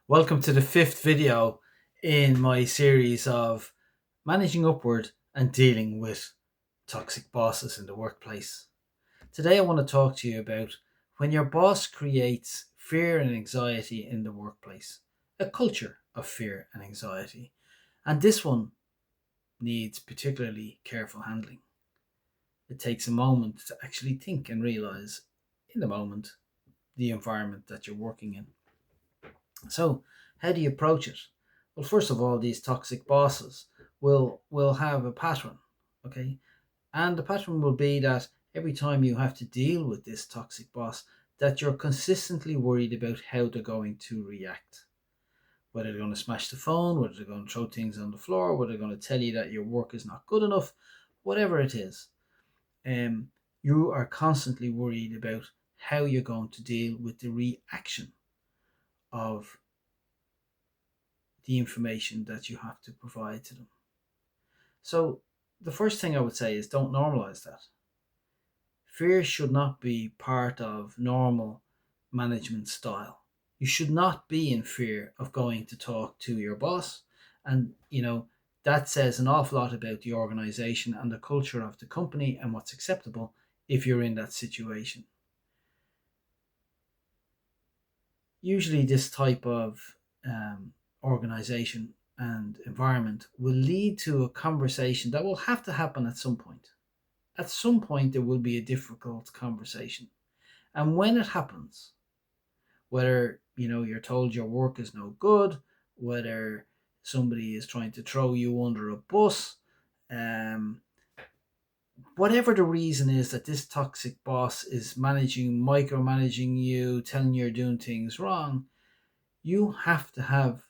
Welcome to the fifth video in my series of managing upward and dealing with toxic bosses in the workplace. Today, I want to talk to you about when your boss creates fear and anxiety in the workplace, a culture of fear and anxiety. And this one needs particularly careful handling. It takes a moment to actually think and realize in the moment the environment that you're working in. So, how do you approach it? Well, first of all, these toxic bosses will have a pattern, okay? And the pattern will be that every time you have to deal with this toxic boss, that you're consistently worried about how they're going to react. Whether they're going to smash the phone, whether they're going to throw things on the floor, whether they're going to tell you that your work is not good enough, whatever it is, um, you are constantly worried about how you're going to deal with the reaction of the information that you have to provide to them. So, the first thing I would say is don't normalize that. Fear should not be part of normal management style. You should not be in fear of going to talk to your boss. And, that says an awful lot about the organization and the culture of the company and what's acceptable if you're in that situation. Usually, this type of organization and environment will lead to a conversation that will have to happen at some point. At some point, there will be a difficult conversation. And when it happens, whether you're told your work is no good, whether somebody is trying to throw you under a bus, um, whatever the reason is that this toxic boss is micromanaging you, telling you're doing things wrong, you have to have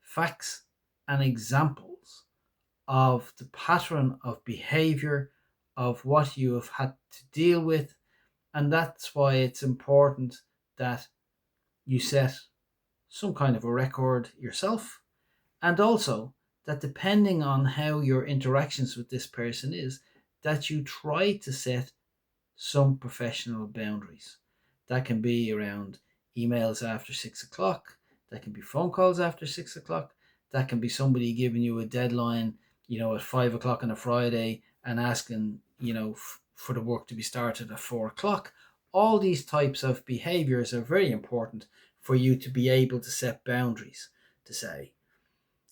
facts and examples of the pattern of behavior of what you have had to deal with. And that's why it's important that you set some kind of a record yourself. And also that depending on how your interactions with this person is, that you try to set some professional boundaries. That can be around emails after 6 o'clock, that can be phone calls after 6 o'clock, that can be somebody giving you a deadline, at 5 o'clock on a Friday and asking, for the work to be started at 4 o'clock. All these types of behaviors are very important for you to be able to set boundaries to say,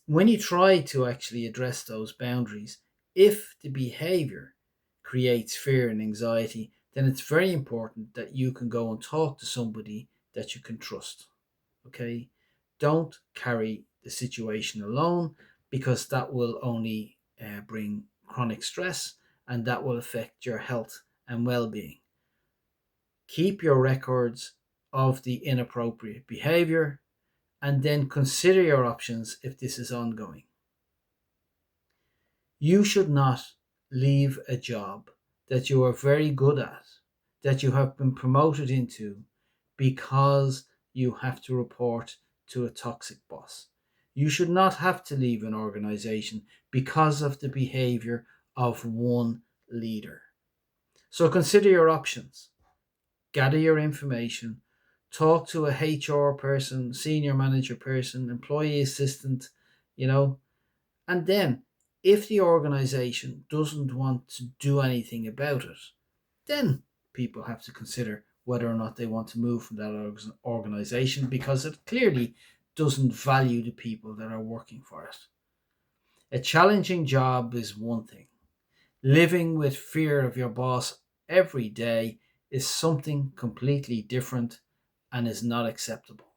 when you try to actually address those boundaries, if the behavior creates fear and anxiety, then it's very important that you can go and talk to somebody that you can trust. Okay? Don't carry the situation alone because that will only bring chronic stress and that will affect your health and well being. Keep your records of the inappropriate behavior and then consider your options if this is ongoing. You should not leave a job that you are very good at, that you have been promoted into, because you have to report to a toxic boss. You should not have to leave an organization because of the behavior of one leader. So consider your options, gather your information, talk to a HR person, senior manager person, employee assistant, you know, and then, if the organization doesn't want to do anything about it, then people have to consider whether or not they want to move from that organization because it clearly doesn't value the people that are working for it. A challenging job is one thing. Living with fear of your boss every day is something completely different and is not acceptable.